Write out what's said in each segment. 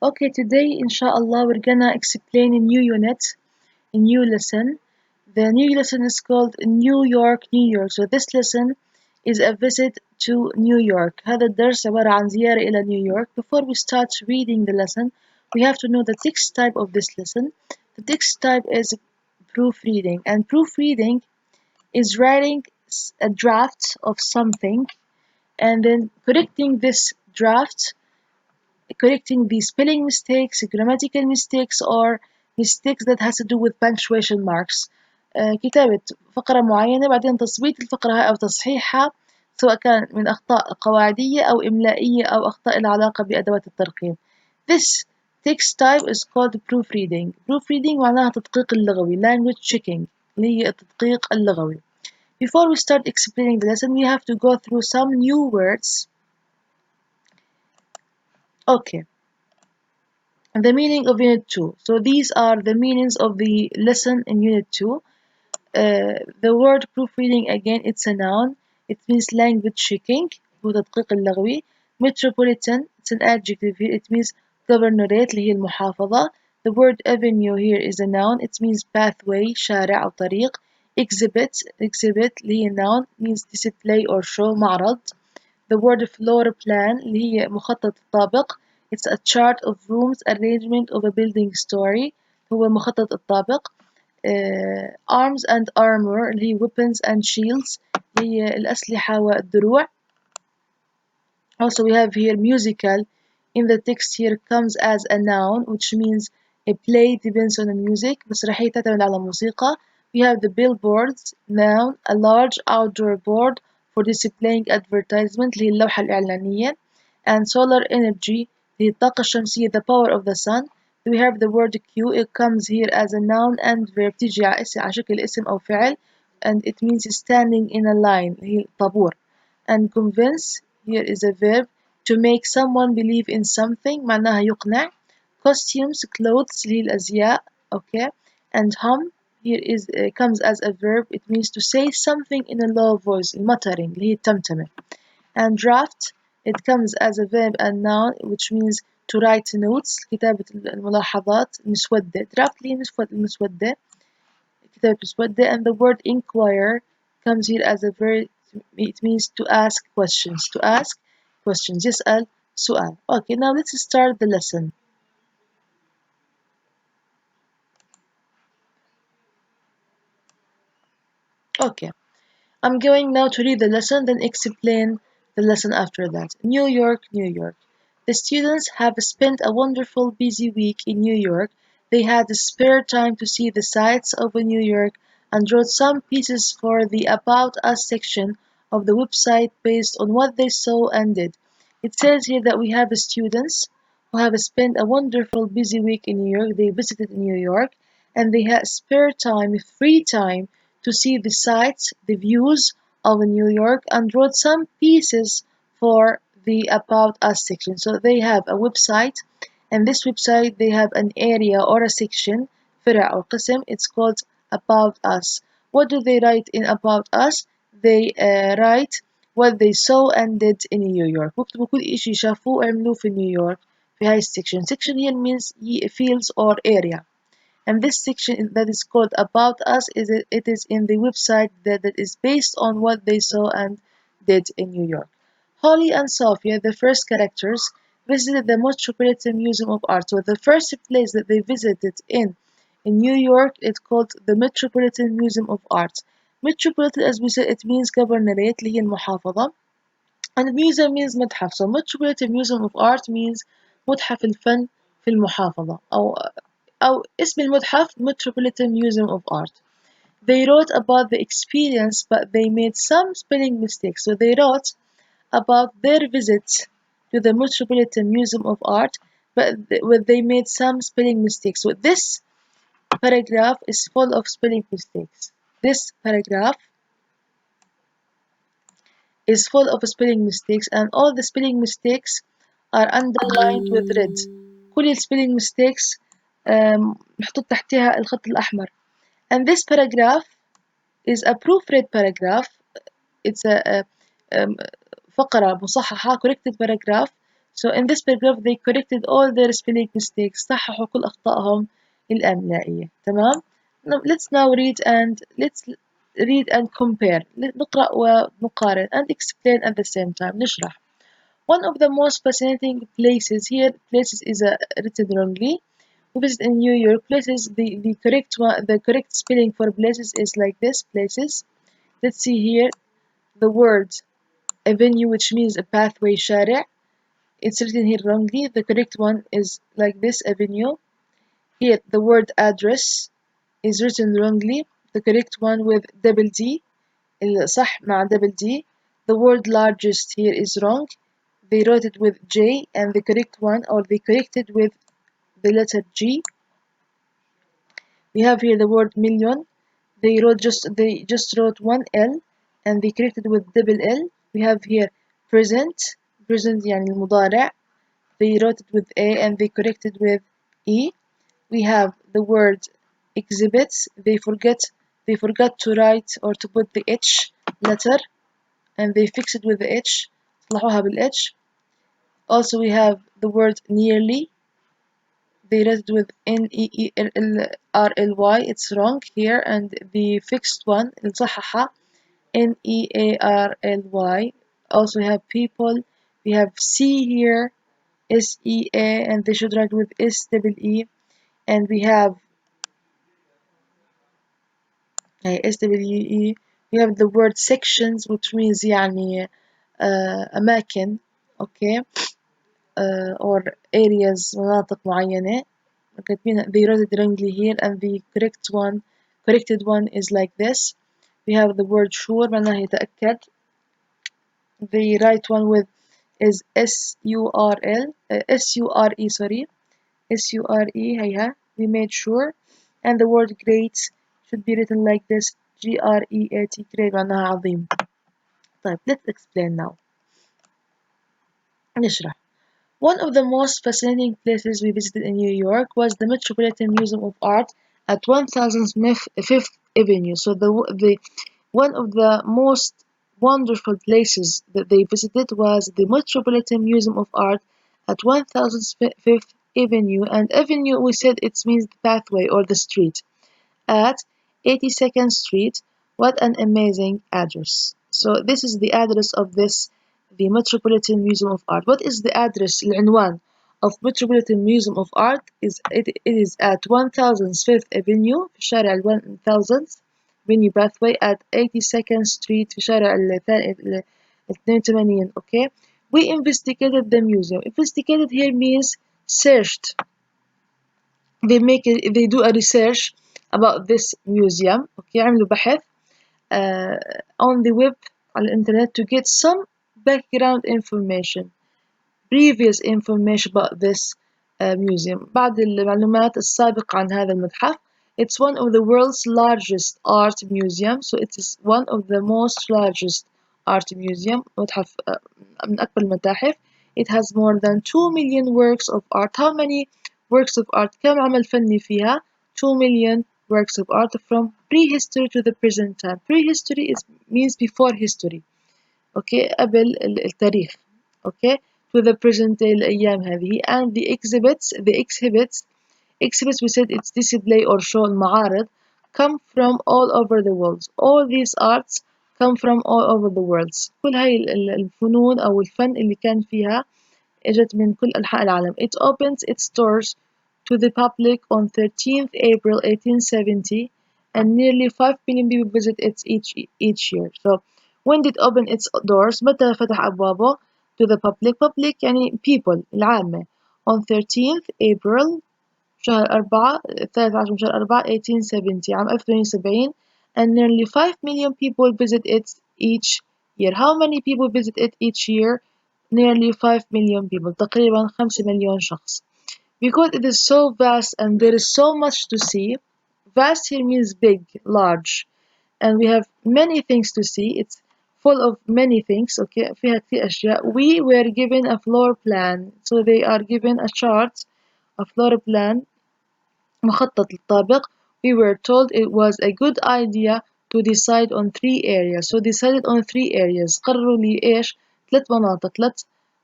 Okay, today, inshallah, we're gonna explain a new unit, a new lesson. The new lesson is called New York, New York. So this lesson is a visit to New York. هذا الدرس عبارة عن زيارة إلى New York. Before we start reading the lesson, we have to know the text type of this lesson. The text type is proofreading, and proofreading is writing a draft of something and then correcting the spelling mistakes, grammatical mistakes, or mistakes that has to do with punctuation marks. كتابة فقرة معينة بعدين تظبيط الفقرة هاي أو تصحيحها سواء كان من أخطاء قواعدية أو إملائية أو أخطاء العلاقة بأدوات الترقيم. This text type is called proofreading. Proofreading معناها تدقيق اللغوي language checking اللي هي التدقيق اللغوي. Before we start explaining the lesson, we have to go through some new words. Okay. The meaning of Unit 2. So these are the meanings of the lesson in Unit 2. The word proofreading again, it's a noun. It means language checking. هو تدقيق اللغوي. Metropolitan, it's an adjective here. It means governorate اللي هي المحافظة. The word avenue here is a noun. It means pathway, شارع أو طريق. Exhibit اللي هي noun means display or show معرض. The word floor plan اللي هي مخطط الطابق. It's a chart of rooms arrangement of a building story. هو مخطط الطابق. Arms and armor اللي هي weapons and shields اللي هي الأسلحة والدروع. Also we have here musical. In the text here comes as a noun which means a play depends on the music. مسرحية تعتمد على الموسيقى. We have the billboards, noun, a large outdoor board for displaying advertisement اللي هي اللوحة الإعلانية. And solar energy اللي هي الطاقة الشمسية the power of the sun. We have the word queue. It comes here as a noun and verb تيجي على شكل اسم أو فعل and it means standing in a line اللي هي الطابور. And convince here is a verb to make someone believe in something معناها يقنع. Costumes clothes اللي هي الأزياء okay. And hum here is comes as a verb. It means to say something in a low voice المطرين اللي هي التمتمة. And draft it comes as a verb and noun which means to write notes كتابة الملاحظات مسودة. draft اللي هي مسودة كتابة مسودة. And the word inquire comes here as a verb. It means to ask questions. To ask questions. يسأل سؤال. Okay, now let's start the lesson. Okay, I'm going now to read the lesson, then explain the lesson after that. New York, New York. The students have spent a wonderful, busy week in New York. They had spare time to see the sights of New York and wrote some pieces for the About Us section of the website based on what they saw and did. It says here that we have students who have spent a wonderful, busy week in New York. They visited New York and they had spare time, free time to see the sights, the views of New York, and wrote some pieces for the About Us section. So they have a website, and this website they have an area or a section, فرع أو قسم. It's called About Us. What do they write in About Us? They write what they saw and did in New York. بكتبوا كل إشي شافوه وعملوه في نيويورك في هاي السكشن. Section here means fields or area. And this section that is called About Us it is in the website that is based on what they saw and did in New York. Holly and Sophia, the first characters, visited the Metropolitan Museum of Art. So the first place that they visited in New York, it's called the Metropolitan Museum of Art. Metropolitan, as we said, it means governorate اللي هي المحافظة. And museum means متحف. So Metropolitan Museum of Art means متحف الفن في المحافظة أو اسم المتحف Metropolitan Museum of Art. They wrote about the experience but they made some spelling mistakes. So they wrote about their visits to the Metropolitan Museum of Art but they made some spelling mistakes. So this paragraph is full of spelling mistakes. This paragraph is full of spelling mistakes and all the spelling mistakes are underlined with red. كل الspelling mistakes محطوط تحتها الخط الأحمر. And this paragraph is a proofread paragraph. It's a فقرة مصححة corrected paragraph. So in this paragraph they corrected all their spelling mistakes. صححوا كل أخطائهم الإملائية. تمام. Now let's read and compare. نقرأ ونقارن and explain at the same time. نشرح. One of the most fascinating places here, places is written wrongly. We visit in New York. Places, the correct spelling for places is like this. Places. Let's see here the word avenue, which means a pathway, شارع. It's written here wrongly. The correct one is like this, avenue. Here the word address is written wrongly. The correct one with double D. الصح مع double D. The word largest here is wrong. They wrote it with J, and the correct one, or they corrected with the letter G. We have here the word million. They just wrote one L, and they corrected with double L. We have here present. Present يعني المضارع. They wrote it with A, and they corrected with E. We have the word exhibits. They forgot to write or to put the H letter, and they fixed it with the H. صلحوها بالH. Also we have the word nearly. They read it with Nearly. It's wrong here, and the fixed one الصححة Nearly. Also we have people. We have C here, SEA, and they should write with SEE. And we have SWE. We have the word sections, which means يعني أماكن. Okay. Or areas مناطق معينة. They wrote it wrongly here, and the corrected one is like this. We have the word sure معناها يتأكد. The right one with is SURE, sorry. SURE, هيها. We made sure. And the word great should be written like this, GREAT, great معناها عظيم. طيب, let's explain now. نشرح. One of the most fascinating places we visited in New York was the Metropolitan Museum of Art at 1005th Avenue. So one of the most wonderful places that they visited was the Metropolitan Museum of Art at 1005th Avenue. And avenue, we said it means the pathway or the street. At 82nd Street. What an amazing address. So this is the address of the Metropolitan Museum of Art. What is the address, العنوان of Metropolitan Museum of Art? It is at 1005th Avenue في شارع 1000th Avenue pathway at 82nd Street في شارع 82. Okay. We investigated the museum. Investigated here means searched. They do a research about this museum. Okay, عملوا بحث on the web على الإنترنت to get some background information, previous information about this museum. بعض المعلومات السابقة عن هذا المتحف. It's one of the world's largest art museum. So it is one of the most largest art museum. متحف من أكبر المتاحف. It has more than 2 million works of art. How many works of art? كم عمل فني فيها؟ 2 million works of art from prehistory to the present time. Prehistory means before history. Okay, قبل التاريخ. Okay, to the present day الأيام هذه. And the exhibits we said it's display or show المعارض come from all over the world. All these arts come from all over the world. كل هاي الفنون أو الفن اللي كان فيها إجت من كل أنحاء العالم. It opens its doors to the public on 13th April 1870, and nearly 5 million people visit it each year. So when did it open its doors? متى فتح أبوابه to the public? Public يعني people العامة. On 13th April شهر 4 13 من شهر 4 1870 عام 1870, and nearly 5 million people visit it each year. How many people visit it each year? Nearly 5 million people. تقريبا 5 مليون شخص. Because it is so vast and there is so much to see. Vast here means big, large, and we have many things to see. It's full of many things. Okay, فيها كتير أشياء. We were given a floor plan, so they are given a chart, a floor plan, مخطط للطابق. We were told it was a good idea to decide on 3 areas. So decided on 3 areas. قرروا لي إيش؟ 3 مناطق.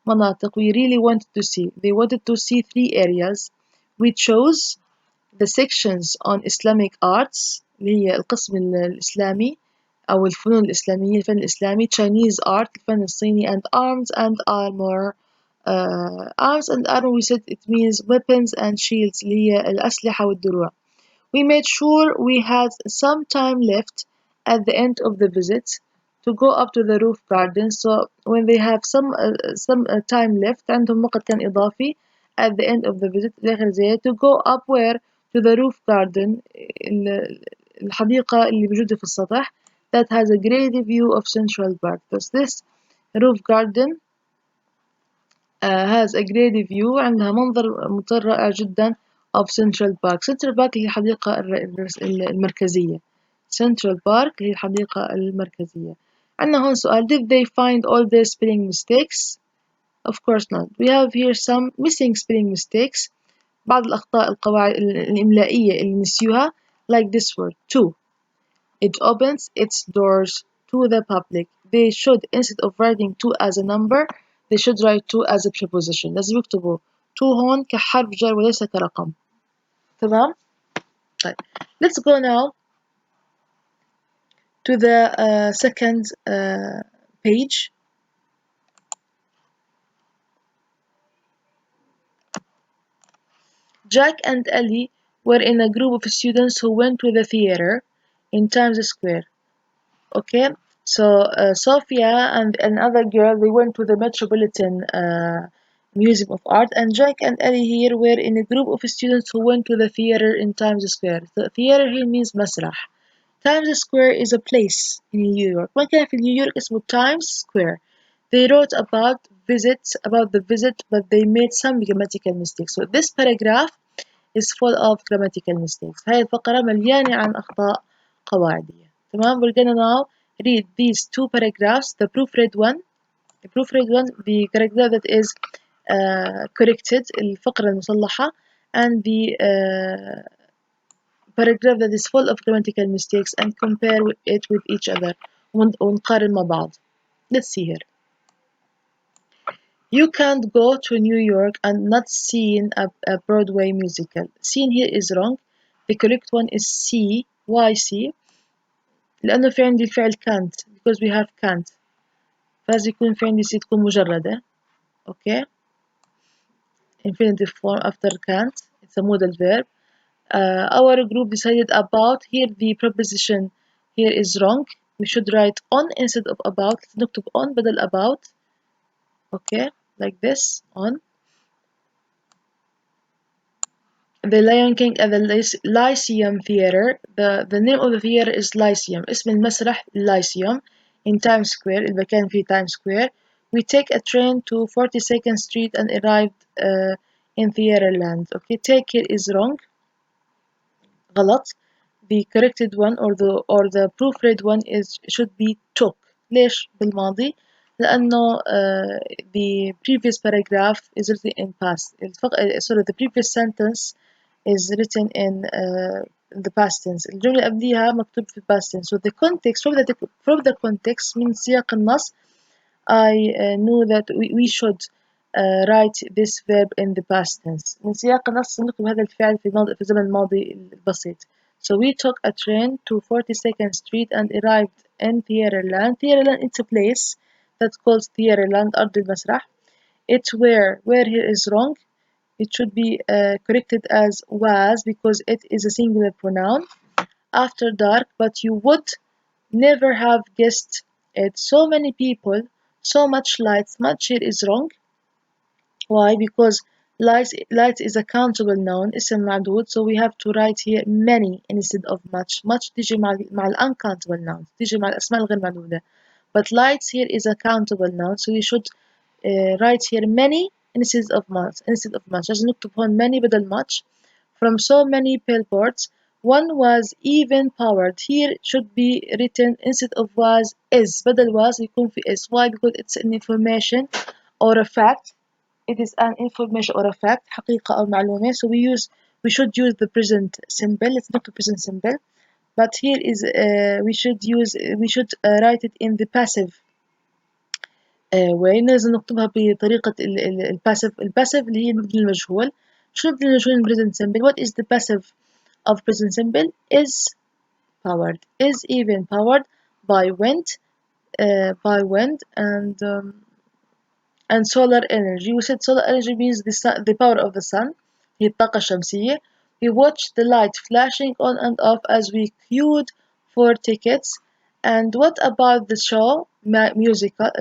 مناطق we really wanted to see. They wanted to see 3 areas. We chose the sections on Islamic arts اللي هي القسم الإسلامي أو الفنون الإسلامية الفن الإسلامي Chinese art الفن الصيني and arms and armor arms and armor we said it means weapons and shields اللي هي الأسلحة والدروع. We made sure we had some time left at the end of the visit to go up to the roof garden. So when they have some time left عندهم وقت كان إضافي at the end of the visit to go up where to the roof garden الحديقة اللي موجودة في السطح that has a great view of Central Park. Thus this roof garden has a great view عندها منظر مطر رائع جدا of Central Park. Central Park هي الحديقة المركزية. Central Park هي الحديقة المركزية. عندنا هون سؤال did they find all their spelling mistakes? Of course not. We have here some missing spelling mistakes. بعض الأخطاء القواعد الإملائية اللي نسيوها like this word to. It opens its doors to the public. They should, instead of writing to as a number, they should write to as a preposition. لازم يكتبوا to هون كحرف جر وليس كرقم. تمام؟ طيب. Let's go now to the second page. Jack and Ellie were in a group of students who went to the theater in Times Square. Okay, so Sophia and another girl they went to the Metropolitan Museum of Art, and Jack and Ellie here were in a group of students who went to the theater in Times Square. The theater here means مسرح. Times Square is a place in New York. مكان في نيويورك اسمه Times Square. They wrote about the visit, but they made some grammatical mistakes. So this paragraph is full of grammatical mistakes. هاي الفقرة مليانة عن أخطاء قواعدية. تمام. We're gonna now read these 2 paragraphs. The proofread one, the paragraph that is corrected, الفقرة المصلحة, and the paragraph that is full of grammatical mistakes, and compare it with each other. ونقارن مع بعض. Let's see here. You can't go to New York and not seen a Broadway musical. Seen here is wrong. The correct one is C. Why C? لأنه في عندي الفعل can't because we have can't. فلازم يكون في عندي C تكون مجردة. Okay. Infinitive form after can't. It's a modal verb. Our group decided about. Here the preposition here is wrong. We should write on instead of about. نكتب on بدل about. Okay. Like this. On. The Lion King at the Lyceum Theater. The name of the theater is Lyceum. اسم المسرح Lyceum in Times Square. المكان في Times Square. We take a train to 42nd Street and arrived in Theaterland. Okay, take here is wrong. غلط. The corrected one or the proofread one is should be took. ليش بالماضي؟ لأنه the previous paragraph is written in past. Sorry, the previous sentence is written in the past tense. الجملة قبليها مكتوب في past tense. So the context from the context من سياق النص I knew that we should write this verb in the past tense. من سياق النص نكتب هذا الفعل في الزمن الماضي البسيط. So we took a train to 42nd Street and arrived in Theaterland. Theaterland it's a place that's called Theaterland أرض المسرح. It's where here is wrong. It should be corrected as was because it is a singular pronoun. After dark, but you would never have guessed it. So many people, so much lights. Much here is wrong. Why? Because light is a countable noun اسم معدود, so we have to write here many instead of much. Much تيجي مع ال uncountable nouns, تيجي مع الأسماء الغير معدودة. But lights here is a countable noun, so we should write here many instead of much. لازم نكتب هون many بدل much. From so many billboards, one was even powered. Here it should be written instead of was is. بدل was يكون في is. Why? Because it's an information or a fact. It is an information or a fact, حقيقة أو معلومة. So we should use the present simple. Let's not the present simple. But here is we should write it in the passive way لازم نكتبها بطريقة الباسيف اللي هي المبني المجهول. شو المبني المجهول in present simple? What is the passive of present simple? Is even powered by wind, and solar energy. We said solar energy means the power of the sun, هي الطاقة الشمسية. We watched the light flashing on and off as we queued for tickets. And what about the show? Magical.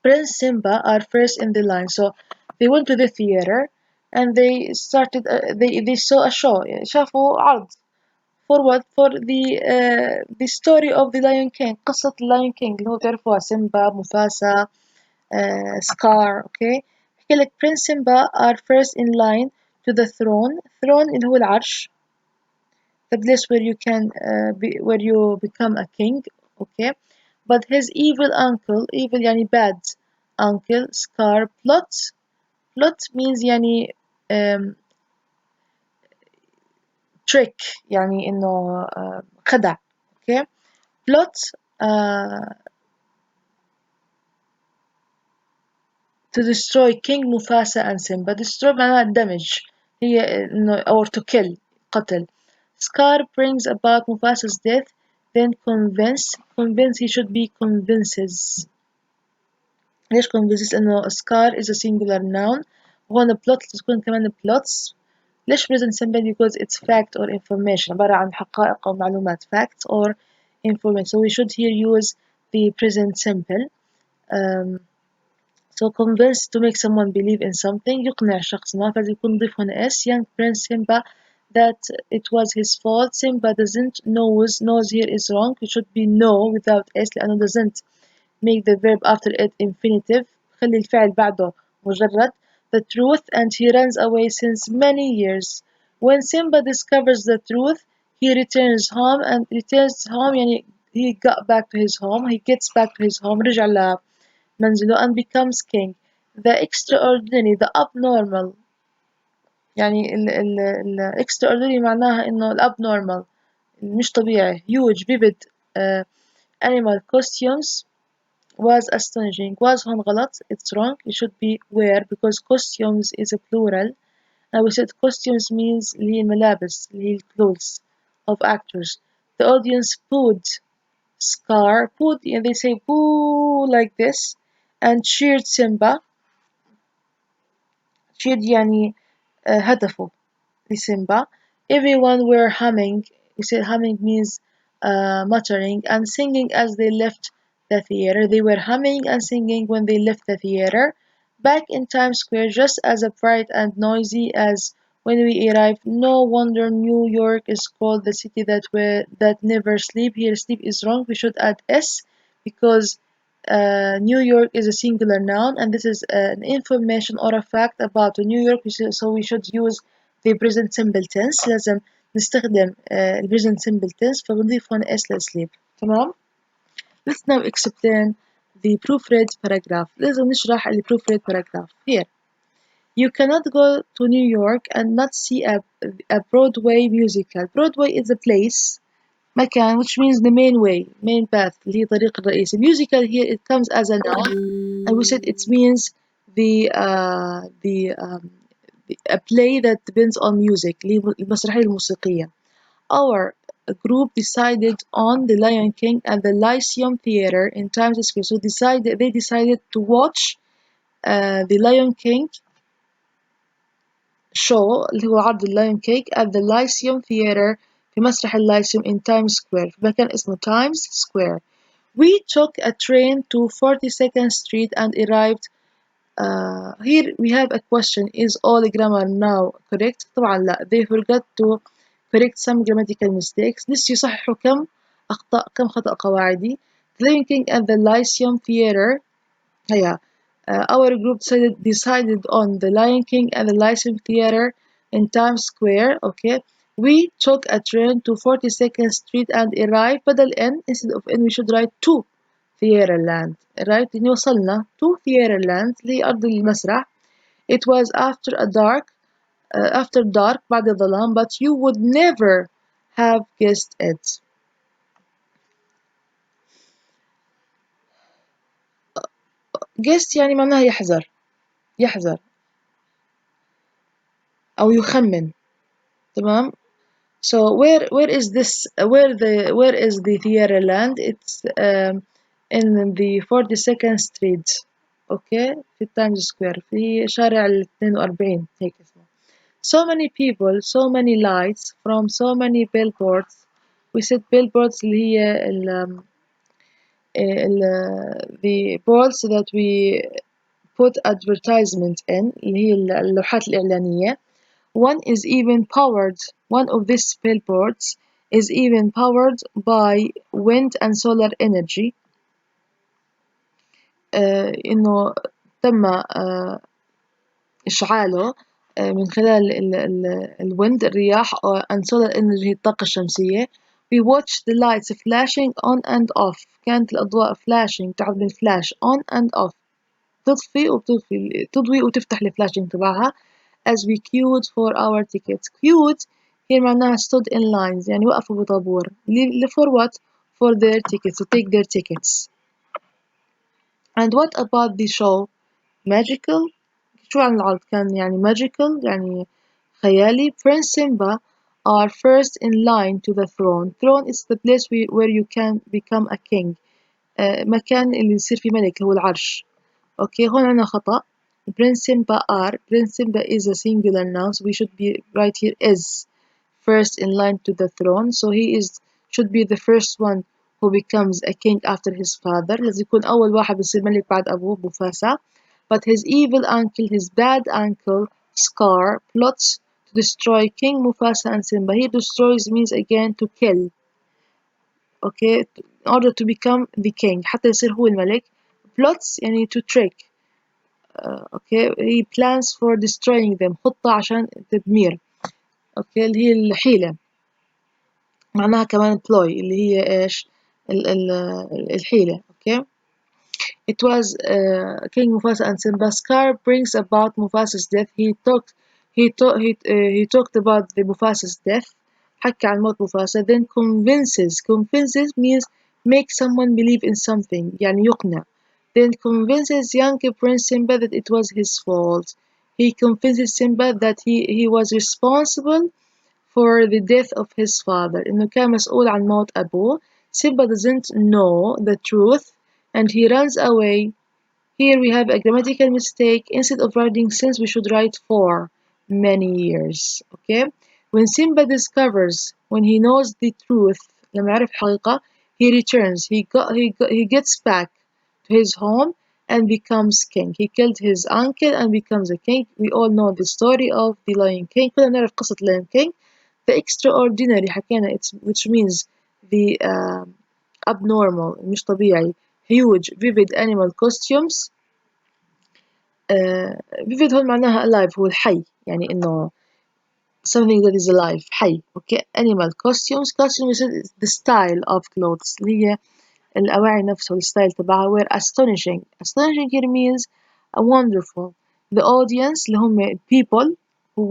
Prince Simba are first in the line. So they went to the theater and they started. They saw a show. شافوا عرض. For what? For the story of the Lion King. قصة Lion King اللي هو تعرفوها سيمبا موفاسا سكار. Okay. بحكي لك Prince Simba are first in line to the throne اللي هو العرش, the place where you can where you become a king. Okay. But his evil uncle, evil يعني bad uncle, Scar plot means يعني trick, يعني إنه خدع. Okay. Plot uh, to destroy King Mufasa and Simba. Destroy معناها damage, هي إنه or to kill قتل. Scar brings about Mufasa's death, then convince he should be convinces. ليش convinces؟ إنه Scar is a singular noun. وهون plot تكون كمان plots. ليش present simple؟ because it's fact or information, عبارة عن حقائق أو معلومات, facts or information. So we should here use the present simple. So convince to make someone believe in something, يقنع شخص ما, فيكون نضيف هنا s. Young Prince Simba that it was his fault. Simba doesn't knows here is wrong. It should be know without s لأنه doesn't make the verb after it infinitive. خلي الفعل بعده مجرد. The truth, and he runs away since many years. When Simba discovers the truth, he returns home, and returns home يعني he got back to his home. He gets back to his home. رجع منزله and becomes king. The extraordinary, the abnormal, يعني ال extraordinary معناها إنه ال abnormal مش طبيعي, huge, vivid animal costumes was astonishing. Was هون غلط, it's wrong, it should be were because costumes is a plural. And we said costumes means اللي هي الملابس, اللي هي clothes of actors. The audience booed Scar, booed, and they say boo like this, and cheered Simba. cheered يعني هتفوا لسيمبا. Everyone were humming. We said humming means muttering and singing as they left the theater. They were humming and singing when they left the theater. Back in Times Square, just as bright and noisy as when we arrived. No wonder New York is called the city that never sleep. Here, sleep is wrong. We should add s because New York is a singular noun, and this is an information or a fact about New York. So we should use the present simple tense. لازم نستخدم ال present simple tense, فبنضيف هون s للسليب. تمام؟ Let's now explain the proofread paragraph. لازم نشرح ال proofread paragraph. Here, you cannot go to New York and not see a Broadway musical. Broadway is a place, مكان, which means the main way, main path, اللي هي طريق الرئيسي. Musical here, it comes as a noun, and we said it means a play that depends on music, اللي هي المسرحية الموسيقية. Our group decided on The Lion King at the Lyceum Theatre in Times Square. So they decided to watch The Lion King show اللي هو عرض اللايون كيك at the Lyceum Theatre في مسرح اللايسيوم in Times Square في مكان اسمه Times Square. We took a train to 42nd Street and arrived. Here we have a question. Is all grammar now correct? طبعا لا. They forgot to correct some grammatical mistakes. نسيوا يصححوا كم خطأ قواعدي. The Lion King at the Lyceum Theatre. هيا. Our group decided on The Lion King and the Lyceum Theatre in Times Square. Okay. We took a train to 42nd Street and arrived. بدل N, instead of N we should write to Theaterland. Right? إنه وصلنا to Theaterland اللي هي أرض المسرح. It was after dark بعد الظلام, but you would never have guessed it. guess يعني معناها يحذر أو يخمن. تمام. So where is this where is the theater land? It's in the 42nd Street. Okay في تايمز سكوير في شارع ال 42 هيك اسمه. So many people, so many lights from so many billboards. We said billboards اللي هي the boards that we put advertisement in اللي هي اللوحات الإعلانية. One of these billboards is even powered by wind and solar energy. إنه تم إشعاله من خلال الwind الرياح and solar energy الطاقة الشمسية. We watched the lights flashing on and off. كانت الأضواء flashing تعرف بالفلاش on and off تضوي وتفتح الفلاشing تبعها as we queued for our tickets. Queued هي معناها stood in lines يعني وقفوا بطابور. For what? For their tickets, to take their tickets. And what about the show? Magical? شو عن العرض كان يعني magical يعني خيالي. Prince Simba are first in line to the throne. Throne is the place where you can become a king. مكان اللي يصير فيه ملك هو العرش. Okay, هون عنا خطأ. Prince Simba are. Prince Simba is a singular noun, so we should be right here is first in line to the throne. So he should be the first one who becomes a king after his father. لازم يكون أول واحد بيصير ملك بعد أبوه مفاسا. But his evil uncle, his bad uncle, Scar, plots to destroy King Mufasa and Simba. He destroys means again to kill. Okay, in order to become the king. حتى يصير هو الملك. Plots يعني to trick. Okay, he plans for destroying them. خطة عشان تدمير. Okay, اللي هي الحيلة. معناها كمان ploy اللي هي إيش؟ الحيلة. Okay. It was King Mufasa and Simba. Scar brings about Mufasa's death. He talked about the Mufasa's death. حكى عن موت مفاسا. Then convinces means make someone believe in something يعني يقنع. Then convinces young Prince Simba that it was his fault. He convinces Simba that he was responsible for the death of his father. إنه كان مسؤول عن موت أبوه. Simba doesn't know the truth and he runs away. Here we have a grammatical mistake. Instead of writing since, we should write for many years. Okay? When Simba discovers, when he knows the truth, لما يعرف حقيقة, he returns. He gets back to his home and becomes king. He killed his uncle and becomes a king. We all know the story of the Lion King. كلنا نعرف قصة Lion King. The extraordinary حكينا which means the abnormal مش طبيعي. Huge vivid animal costumes. vivid هون معناها alive هو الحي يعني إنه something that is alive حي. Okay. Animal costumes is the style of clothes اللي هي الأواعي نفسه الستايل تبعها. were astonishing here means wonderful. The audience اللي هم people who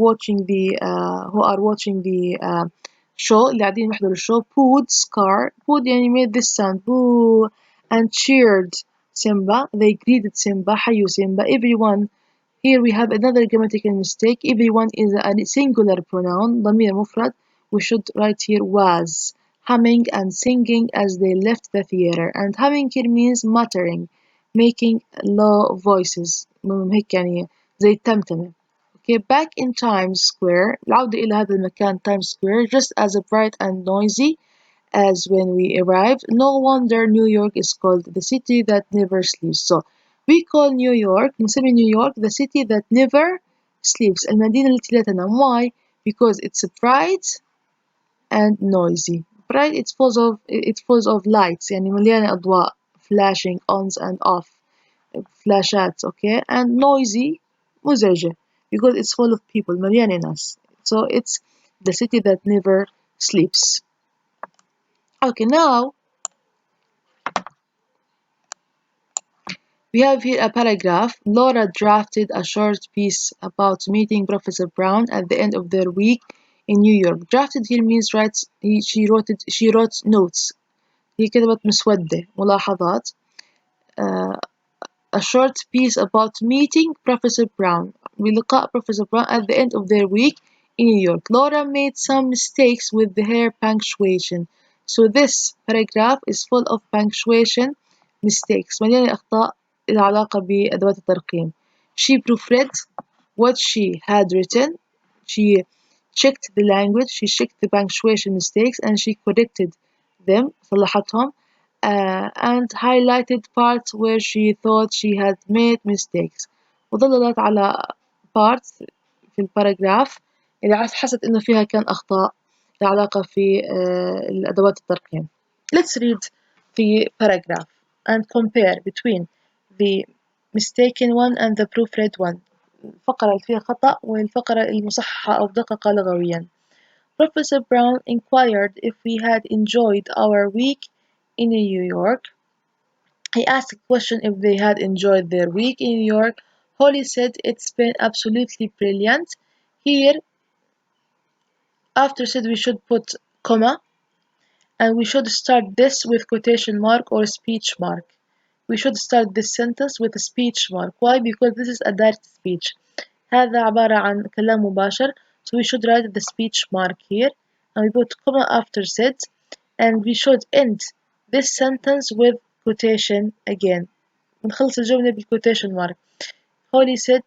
are watching the show اللي قاعدين يحضروا الشو booed يعني made this sound boo and cheered Simba. They greeted Simba حيوا Simba. Everyone. Here we have another grammatical mistake. Everyone is a singular pronoun ضمير مفرد. We should write here was humming and singing as they left the theater. And humming here means muttering, making low voices. هيك يعني زي التمتمة. Okay, back in Times Square. العودة إلى هذا المكان Times Square just as bright and noisy as when we arrived. No wonder New York is called the city that never sleeps. So we call New York, نسمي New York the city that never sleeps. المدينة التي لا تنام. Why? Because it's bright and noisy. Bright it's full of lights يعني مليانة أضواء flashing ons and off فلاشات. Okay, and noisy مزعجة because it's full of people مليانة ناس. So it's the city that never sleeps. Okay, now we have here a paragraph. Laura drafted a short piece about meeting Professor Brown at the end of their week in New York. Drafted here means writes. She wrote notes. هي كتبت مسودة ملاحظات. a short piece about meeting Professor Brown. بلقاء Professor Brown at the end of their week in New York. Laura made some mistakes with her punctuation. So this paragraph is full of punctuation mistakes. مليانة أخطاء لها علاقة بأدوات الترقيم. She proofread what she had written. She checked the language. She checked the punctuation mistakes and she corrected them. صلحتهم. And highlighted parts where she thought she had made mistakes وظللت على parts في الباراجراف اللي حست إنه فيها كان أخطاء لها علاقة في الأدوات الترقيم. Let's read the paragraph and compare between the mistaken one and the proofread one. الفقرة اللي فيها خطأ والفقرة المصححة أو دقيقة لغويا. Professor Brown inquired if we had enjoyed our week in New York. He asked a question if they had enjoyed their week in New York. Holly said it's been absolutely brilliant. Here, after said we should put comma and we should start this with quotation mark or speech mark. We should start this sentence with a speech mark. Why? Because this is a direct speech. هذا عبارة عن كلام مباشر. So we should write the speech mark here and we put comma after said and we should end this sentence with quotation again. بنخلص الجملة بالquotation mark. Holly said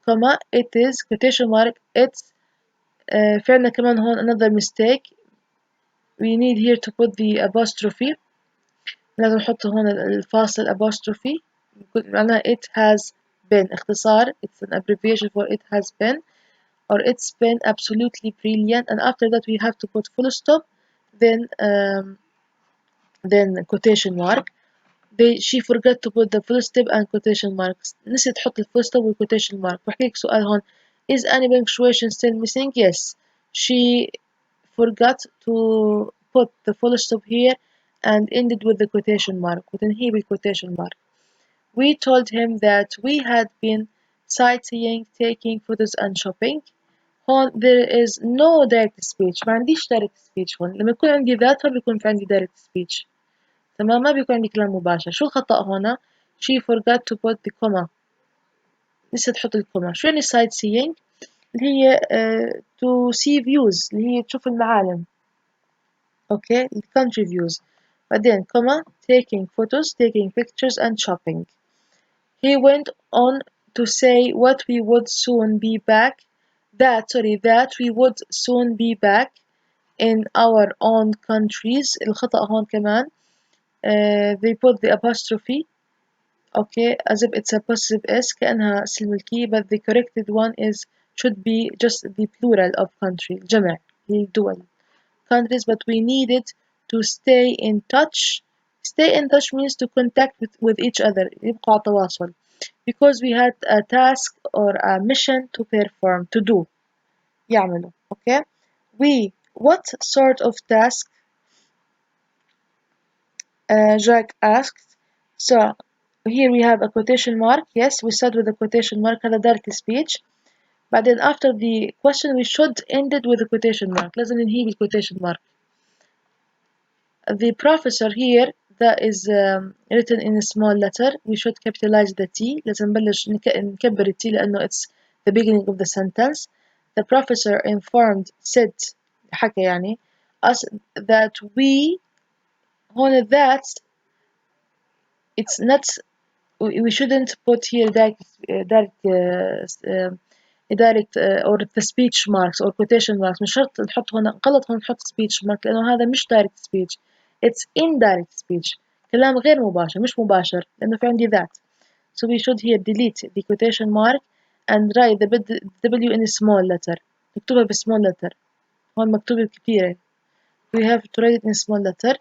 comma it is quotation mark it's في عنا كمان هون another mistake. We need here to put the apostrophe. لازم نحط هون الفاصل apostrophe. معناها it has been اختصار. It's an abbreviation for it has been or it's been absolutely brilliant and after that we have to put full stop then quotation mark. She forgot to put the full stop and quotation marks. نسيت تحط الفول stop والquotation mark. بحكي لك سؤال هون. Is any punctuation still missing? Yes. She forgot to put the full stop here and ended with the quotation mark. وتنهي بالquotation mark. We told him that we had been sightseeing, taking photos and shopping. هون there is no direct speech. ما عنديش direct speech هون. لما يكون عندي that هون بيكون في عندي direct speech. تمام ما بيكون عندي كلام مباشر. شو الخطأ هنا؟ She forgot to put the comma. نسيت تحط الكوما. شو يعني sightseeing؟ اللي هي to see views اللي هي تشوف المعالم. اوكي country views. بعدين comma taking photos, taking pictures and shopping. He went on to say what we would soon be back. That we would soon be back in our own countries. الخطأ هون كمان. They put the apostrophe okay as if it's a possessive s كأنها اسم الملكية but the corrected one is should be just the plural of country الجمع للدول countries but we needed to stay in touch means to contact with each other يبقى على تواصل because we had a task or a mission to perform to do يعملوا okay what sort of task Jack asked so here we have a quotation mark yes we start with a quotation mark هذا direct speech بعدين after the question we should end it with a quotation mark لازم ننهي بالquotation mark the professor here that is written in a small letter we should capitalize the T لازم نبلش نكبر ال T لأنه it's the beginning of the sentence the professor said حكى يعني us that we هون that it's not we shouldn't put here or the speech marks or quotation marks مش شرط نحط هنا غلط هون نحط speech mark لأنه هذا مش direct speech it's indirect speech كلام غير مباشر مش مباشر لأنه في عندي that so we should here delete the quotation mark and write the W in a small letter نكتبها ب small letter هون مكتوبة كبيرة we have to write it in a small letter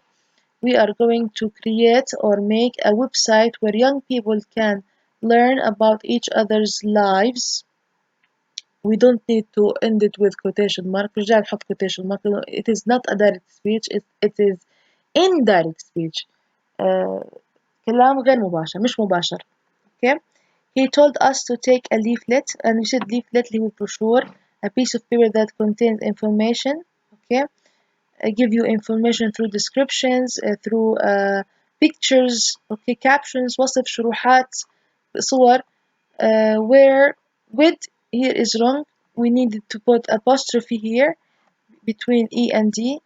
we are going to create or make a website where young people can learn about each other's lives. We don't need to end it with quotation mark. رجع نحط quotation mark. It is not a direct speech. It is indirect speech. كلام غير مباشر مش مباشر. Okay. He told us to take a leaflet and we said leaflet اللي هو brochure a piece of paper that contains information. Okay. Give you information through descriptions through pictures okay captions وصف شروحات صور where with here is wrong. We needed to put apostrophe here between E and D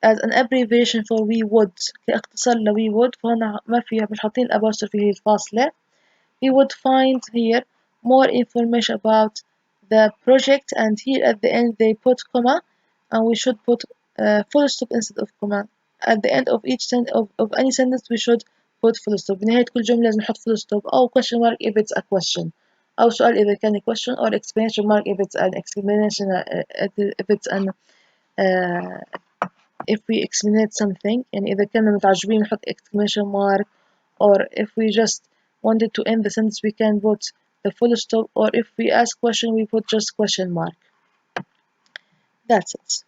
as an abbreviation for we would كاختصار ل we would فهنا ما فيها مش حاطين apostrophe هي الفاصلة. We would find here more information about the project and here at the end they put comma and we should put full stop instead of comma. At the end of each of any sentence we should put full stop. بنهاية كل جملة لازم نحط full stop أو question mark if it's a question أو سؤال إذا كان question or exclamation mark if it's an explanation if it's an uh, if we explanate something يعني إذا كنا متعجبين نحط exclamation mark or if we just wanted to end the sentence we can put the full stop or if we ask question we put just question mark. That's it.